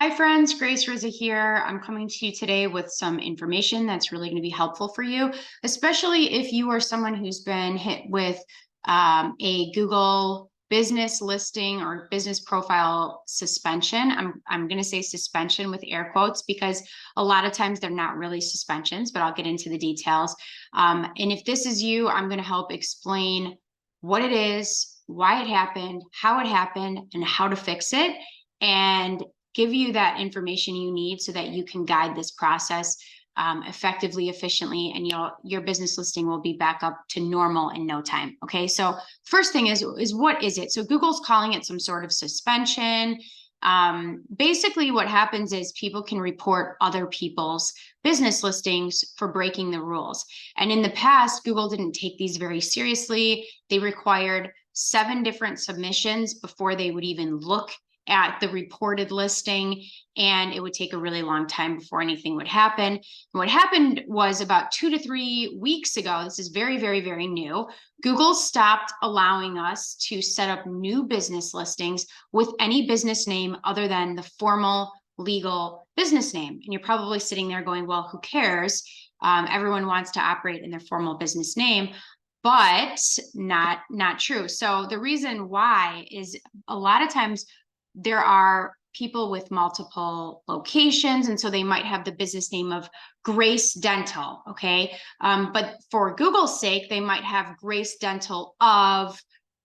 Hi friends, Grace Rizza here. I'm coming to you today with some information that's really going to be helpful for you, especially if you are someone who's been hit with a Google business listing or business profile suspension. I'm going to say suspension with air quotes because a lot of times they're not really suspensions, but I'll get into the details. And if this is you, I'm going to help explain what it is, why it happened, how it happened, and how to fix it. And give you that information you need so that you can guide this process effectively, efficiently, and your business listing will be back up to normal in no time. Okay, so first thing is what is it? So Google's calling it some sort of suspension. Basically, what happens is people can report other people's business listings for breaking the rules. And in the past, Google didn't take these very seriously. They required 7 different submissions before they would even look at the reported listing, and it would take a really long time before anything would happen. And what happened was about 2 to 3 weeks ago, this is very, very, very new, Google stopped allowing us to set up new business listings with any business name other than the formal legal business name. And you're probably sitting there going, well, who cares? Everyone wants to operate in their formal business name. But not true. So the reason why is a lot of times there are people with multiple locations, and so they might have the business name of Grace Dental, okay? But for Google's sake, they might have Grace Dental of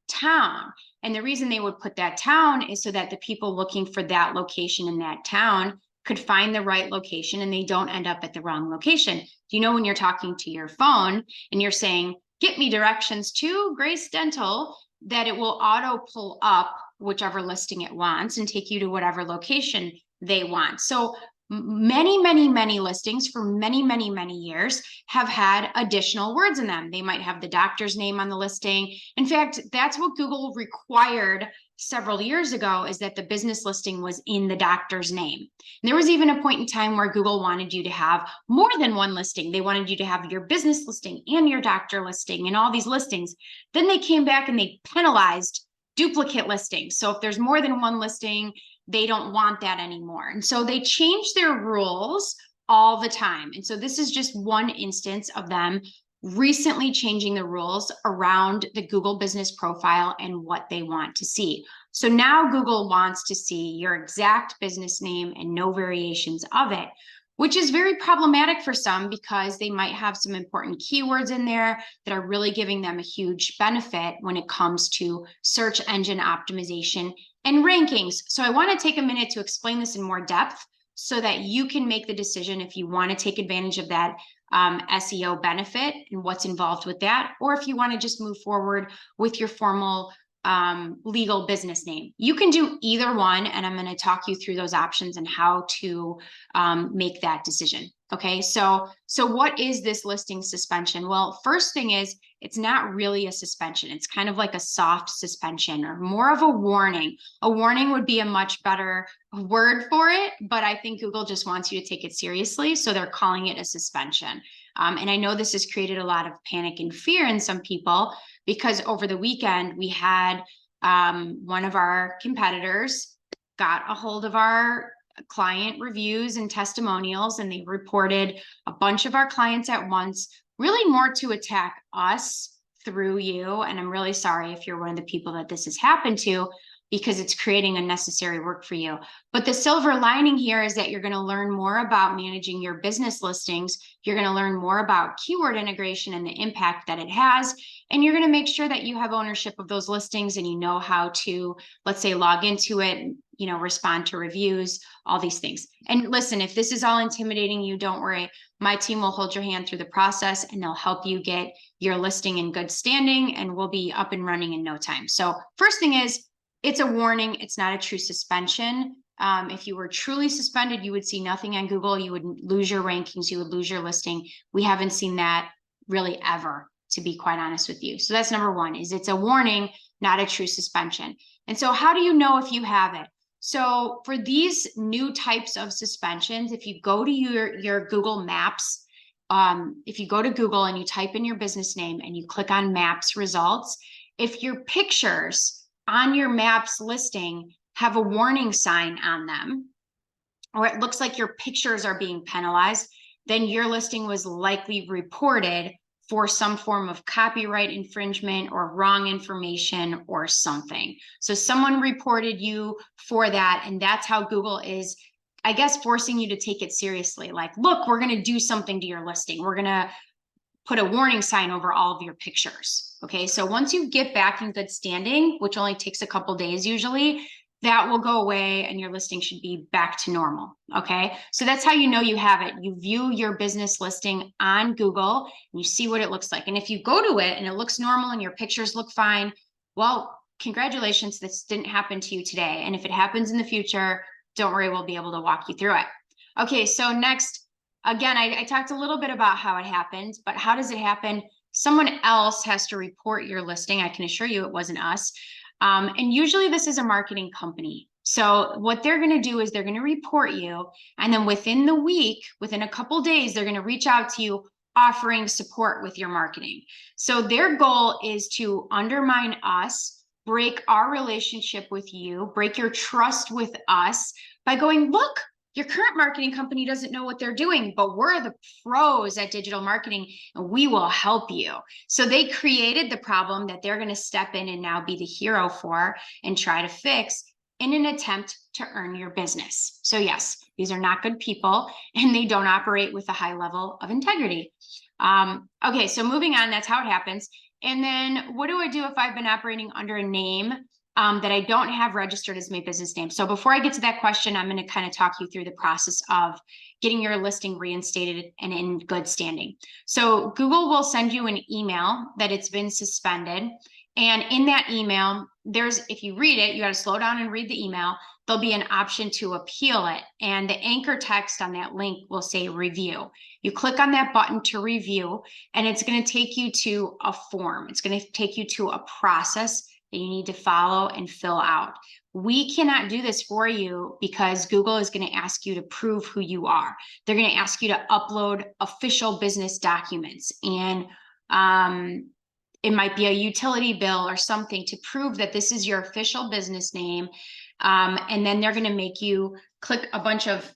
town. And the reason they would put that town is so that the people looking for that location in that town could find the right location and they don't end up at the wrong location. Do you know when you're talking to your phone and you're saying, get me directions to Grace Dental, that it will auto pull up whichever listing it wants and take you to whatever location they want. So many, many, many listings for many, many, many years have had additional words in them. They might have the doctor's name on the listing. In fact, that's what Google required several years ago, is that the business listing was in the doctor's name. And there was even a point in time where Google wanted you to have more than one listing. They wanted you to have your business listing and your doctor listing and all these listings. Then they came back and they penalized duplicate listings. So if there's more than one listing, they don't want that anymore. And so they change their rules all the time. And so this is just one instance of them recently changing the rules around the Google business profile and what they want to see. So now Google wants to see your exact business name and no variations of it, which is very problematic for some because they might have some important keywords in there that are really giving them a huge benefit when it comes to search engine optimization and rankings. So I want to take a minute to explain this in more depth so that you can make the decision if you want to take advantage of that SEO benefit and what's involved with that, or if you want to just move forward with your formal legal business name. You can do either one, and I'm going to talk you through those options and how to make that decision. Okay, so what is this listing suspension? Well, first thing is, it's not really a suspension. It's kind of like a soft suspension or more of a warning. A warning would be a much better word for it, but I think Google just wants you to take it seriously, so they're calling it a suspension. And I know this has created a lot of panic and fear in some people, because over the weekend we had one of our competitors got a hold of our client reviews and testimonials, and they reported a bunch of our clients at once, really more to attack us through you. And I'm really sorry if you're one of the people that this has happened to, because it's creating unnecessary work for you. But the silver lining here is that you're going to learn more about managing your business listings. You're going to learn more about keyword integration and the impact that it has. And you're going to make sure that you have ownership of those listings and you know how to, let's say, log into it, respond to reviews, all these things. And listen, if this is all intimidating you, don't worry. My team will hold your hand through the process and they'll help you get your listing in good standing, and we'll be up and running in no time. So first thing is, it's a warning. It's not a true suspension. If you were truly suspended, you would see nothing on Google. You would lose your rankings. You would lose your listing. We haven't seen that really ever, to be quite honest with you. So that's number one, is it's a warning, not a true suspension. And so how do you know if you have it? So for these new types of suspensions, if you go to your Google Maps, if you go to Google and you type in your business name and you click on Maps results, if your pictures on your Maps listing have a warning sign on them, or it looks like your pictures are being penalized, then your listing was likely reported for some form of copyright infringement or wrong information or something. So someone reported you for that, and that's how Google is, I guess, forcing you to take it seriously. Like, look, we're going to do something to your listing. We're going to put a warning sign over all of your pictures. Okay, so once you get back in good standing, which only takes a couple days usually, that will go away and your listing should be back to normal. Okay, so that's how you know you have it. You view your business listing on Google and you see what it looks like. And if you go to it and it looks normal and your pictures look fine, well, congratulations, this didn't happen to you today. And if it happens in the future, don't worry, we'll be able to walk you through it. Okay, so next, again, I talked a little bit about how it happens, but how does it happen? Someone else has to report your listing. I can assure you it wasn't us. And usually this is a marketing company. So what they're going to do is they're going to report you. And then within the week, within a couple days, they're going to reach out to you offering support with your marketing. So their goal is to undermine us, break our relationship with you, break your trust with us by going, look, your current marketing company doesn't know what they're doing, but we're the pros at digital marketing and we will help you. So they created the problem that they're going to step in and now be the hero for and try to fix in an attempt to earn your business. So yes, these are not good people and they don't operate with a high level of integrity. Okay, so moving on, that's how it happens. And then what do I do if I've been operating under a name that I don't have registered as my business name? So before I get to that question, I'm going to kind of talk you through the process of getting your listing reinstated and in good standing. So Google will send you an email that it's been suspended. And in that email, if you read it, you got to slow down and read the email. There'll be an option to appeal it. And the anchor text on that link will say review. You click on that button to review, and it's going to take you to a form. It's going to take you to a process that you need to follow and fill out. We cannot do this for you because Google is going to ask you to prove who you are. They're going to ask you to upload official business documents, and it might be a utility bill or something to prove that this is your official business name. And then they're going to make you click a bunch of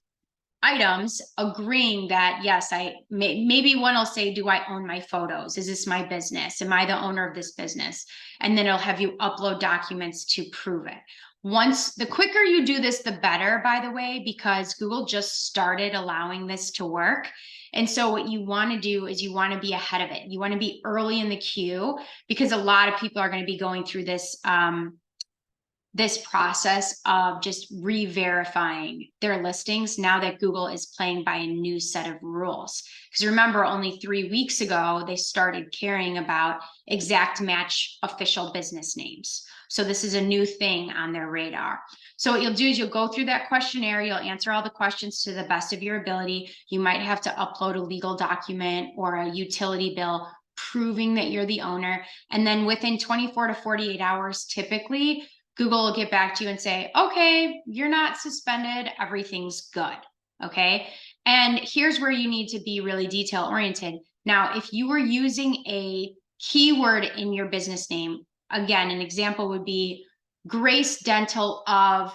items agreeing that, yes, maybe one will say, do I own my photos? Is this my business? Am I the owner of this business? And then it'll have you upload documents to prove it. The quicker you do this, the better, by the way, because Google just started allowing this to work. And so what you want to do is you want to be ahead of it. You want to be early in the queue because a lot of people are going to be going through this this process of just re-verifying their listings now that Google is playing by a new set of rules. Because remember, only 3 weeks ago, they started caring about exact match official business names. So this is a new thing on their radar. So what you'll do is you'll go through that questionnaire, you'll answer all the questions to the best of your ability. You might have to upload a legal document or a utility bill proving that you're the owner. And then within 24 to 48 hours, typically, Google will get back to you and say, okay, you're not suspended, everything's good, okay? And here's where you need to be really detail oriented. Now, if you were using a keyword in your business name, again, an example would be Grace Dental of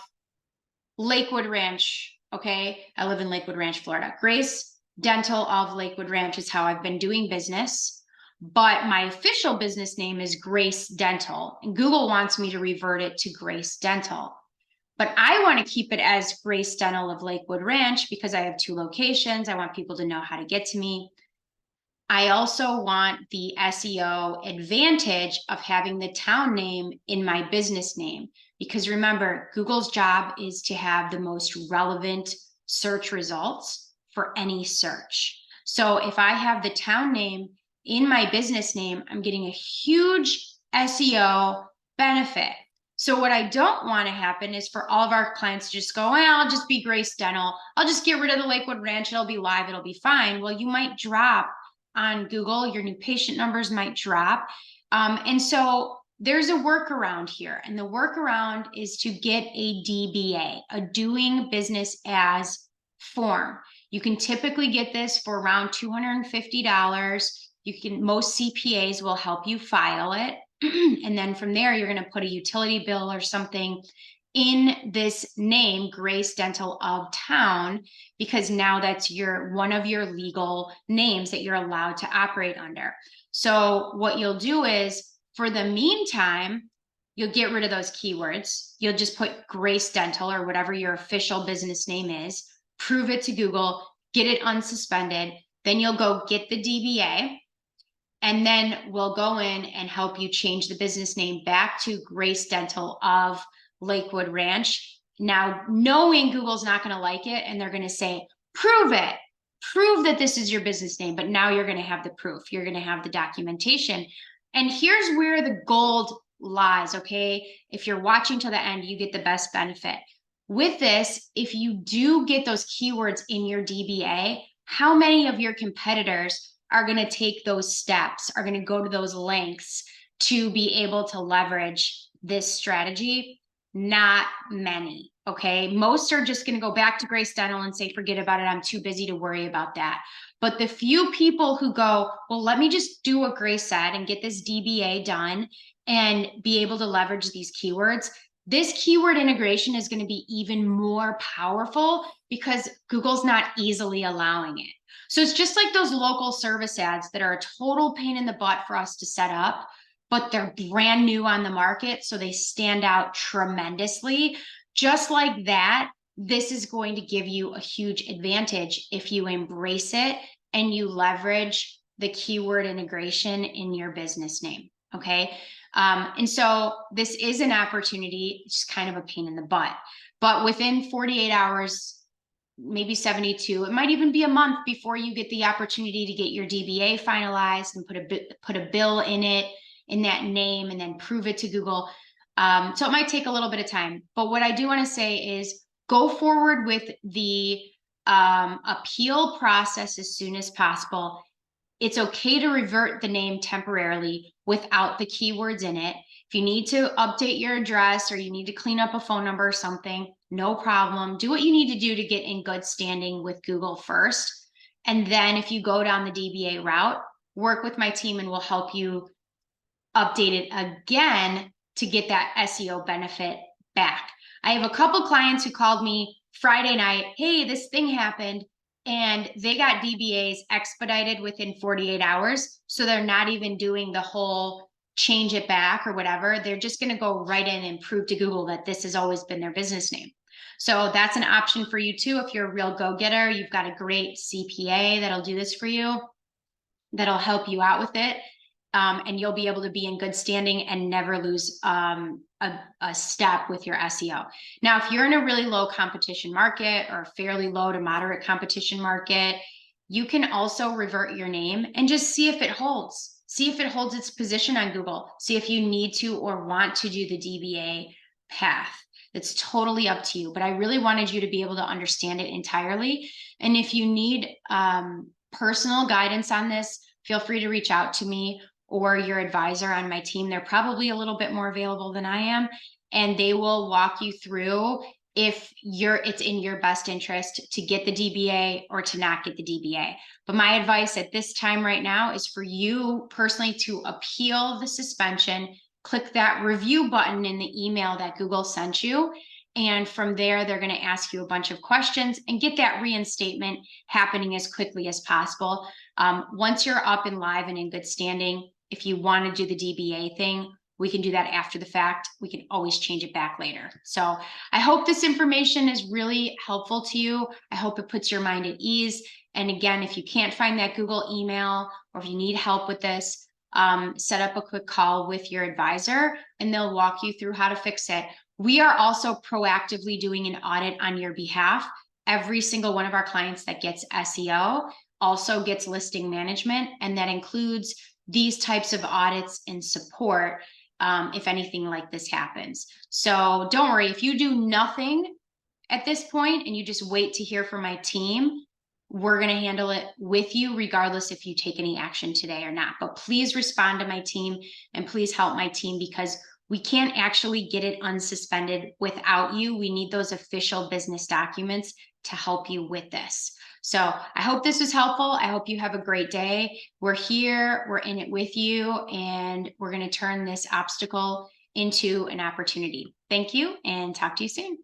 Lakewood Ranch, okay? I live in Lakewood Ranch, Florida. Grace Dental of Lakewood Ranch is how I've been doing business. But my official business name is Grace Dental, and Google wants me to revert it to Grace Dental. But I want to keep it as Grace Dental of Lakewood Ranch because I have 2 locations. I want people to know how to get to me. I also want the SEO advantage of having the town name in my business name, because remember, Google's job is to have the most relevant search results for any search. So if I have the town name in my business name, I'm getting a huge SEO benefit. So what I don't want to happen is for all of our clients to just go, well, I'll just be Grace Dental. I'll just get rid of the Lakewood Ranch. It'll be live. It'll be fine. Well, you might drop on Google. Your new patient numbers might drop. And so there's a workaround here. And the workaround is to get a DBA, a doing business as form. You can typically get this for around $250. Most CPAs will help you file it. And then from there, you're going to put a utility bill or something in this name, Grace Dental of Town, because now that's one of your legal names that you're allowed to operate under. So what you'll do is, for the meantime, you'll get rid of those keywords. You'll just put Grace Dental or whatever your official business name is, prove it to Google, get it unsuspended. Then you'll go get the DBA. And then we'll go in and help you change the business name back to Grace Dental of Lakewood Ranch. Now, knowing Google's not going to like it and they're going to say, prove it, prove that this is your business name. But now you're going to have the proof, you're going to have the documentation. And here's where the gold lies, okay? If you're watching to the end, you get the best benefit. With this, if you do get those keywords in your DBA, how many of your competitors are going to take those steps, are going to go to those lengths to be able to leverage this strategy? Not many, okay? Most are just going to go back to Grace Dental and say, forget about it, I'm too busy to worry about that. But the few people who go, well, let me just do what Grace said and get this DBA done and be able to leverage these keywords, this keyword integration is going to be even more powerful because Google's not easily allowing it. So it's just like those local service ads that are a total pain in the butt for us to set up, but they're brand new on the market, so they stand out tremendously. Just like that, this is going to give you a huge advantage if you embrace it and you leverage the keyword integration in your business name, okay? And so this is an opportunity, it's just kind of a pain in the butt. But within 48 hours, maybe 72, it might even be a month before you get the opportunity to get your DBA finalized and put a bill in it, in that name, and then prove it to Google. So it might take a little bit of time. But what I do want to say is go forward with the appeal process as soon as possible. It's okay to revert the name temporarily without the keywords in it. If you need to update your address or you need to clean up a phone number or something, no problem. Do what you need to do to get in good standing with Google first. And then if you go down the DBA route, work with my team and we'll help you update it again to get that SEO benefit back. I have a couple clients who called me Friday night, hey, this thing happened, and they got DBAs expedited within 48 hours. So they're not even doing the whole change it back or whatever. They're just going to go right in and prove to Google that this has always been their business name. So that's an option for you too. If you're a real go-getter, you've got a great CPA that'll do this for you, that'll help you out with it. And you'll be able to be in good standing and never lose a step with your SEO. Now, if you're in a really low competition market or a fairly low to moderate competition market, you can also revert your name and just see if it holds. See if it holds its position on Google. See if you need to or want to do the DBA path. It's totally up to you, but I really wanted you to be able to understand it entirely. And if you need personal guidance on this, feel free to reach out to me or your advisor on my team. They're probably a little bit more available than I am, and they will walk you through if it's in your best interest to get the DBA or to not get the DBA. But my advice at this time right now is for you personally to appeal the suspension, click that review button in the email that Google sent you. And from there, they're going to ask you a bunch of questions and get that reinstatement happening as quickly as possible. Once you're up and live and in good standing, if you want to do the DBA thing, we can do that after the fact. We can always change it back later. So I hope this information is really helpful to you. I hope it puts your mind at ease. And again, if you can't find that Google email or if you need help with this, set up a quick call with your advisor and they'll walk you through how to fix it. We are also proactively doing an audit on your behalf. Every single one of our clients that gets SEO also gets listing management, and that includes these types of audits and support if anything like this happens. So don't worry, if you do nothing at this point and you just wait to hear from my team, we're going to handle it with you regardless if you take any action today or not. But please respond to my team and please help my team because we can't actually get it unsuspended without you. We need those official business documents to help you with this. So I hope this was helpful. I hope you have a great day. We're here, we're in it with you, and we're going to turn this obstacle into an opportunity. Thank you and talk to you soon.